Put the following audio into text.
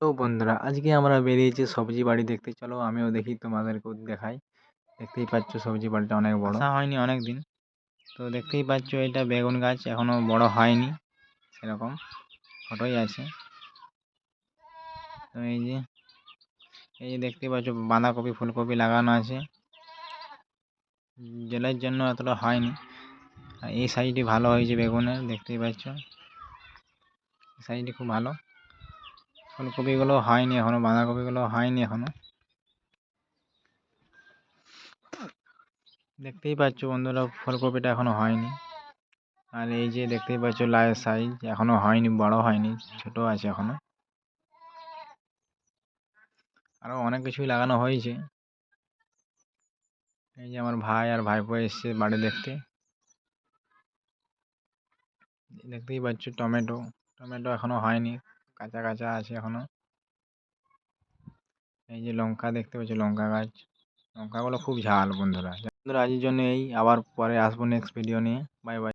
তো বন্ধুরা আজকে আমরা বেরিয়েছি সবজি বাড়ি দেখতে। চলো আমিও দেখি, তোমাদেরকেও দেখাই। দেখতেই পাচ্ছ সবজি বাড়িটা অনেক বড়। আসা হয়নি অনেক দিন, তো দেখতেই পাচ্ছ এটা বেগুন গাছ এখনো বড় হয়নি, সেরকম ছোটই আছে। তো এই যে দেখতেই পাচ্ছ বাঁধাকপি ফুলকপি লাগানো আছে। জলের জন্য এতটা হয়নি, আর এই সাইডে ভালো হয়েছে বেগুনের, দেখতেই পাচ্ছ এই সাইডে খুব ভালো। ফুলকপিগুলো হয়নি এখনো, বাঁধাকপিগুলো হয়নি এখনো। দেখতেই পাচ্ছ বন্ধুরা ফুলকপিটা এখনো হয়নি। আর এই যে দেখতেই পাচ্ছ লাউয়ের সাইজ এখনো হয়নি, বড় হয়নি, ছোট আছে এখনো। আরো অনেক কিছুই লাগানো হয়েছে। এই যে আমার ভাই আর ভাইপো এসছে বাড়ি দেখতে। দেখতেই পাচ্ছ টমেটো টমেটো এখনো হয়নি, কাঁচা কাঁচা আছে এখনো। এই যে লঙ্কা দেখতে পাচ্ছ, লঙ্কা গাছ, লঙ্কাগুলো খুব ঝাল বন্ধুরা। বন্ধুরা আজকের জন্য এই, আবার পরে আসবো নেক্সট ভিডিও নিয়ে। Bye bye.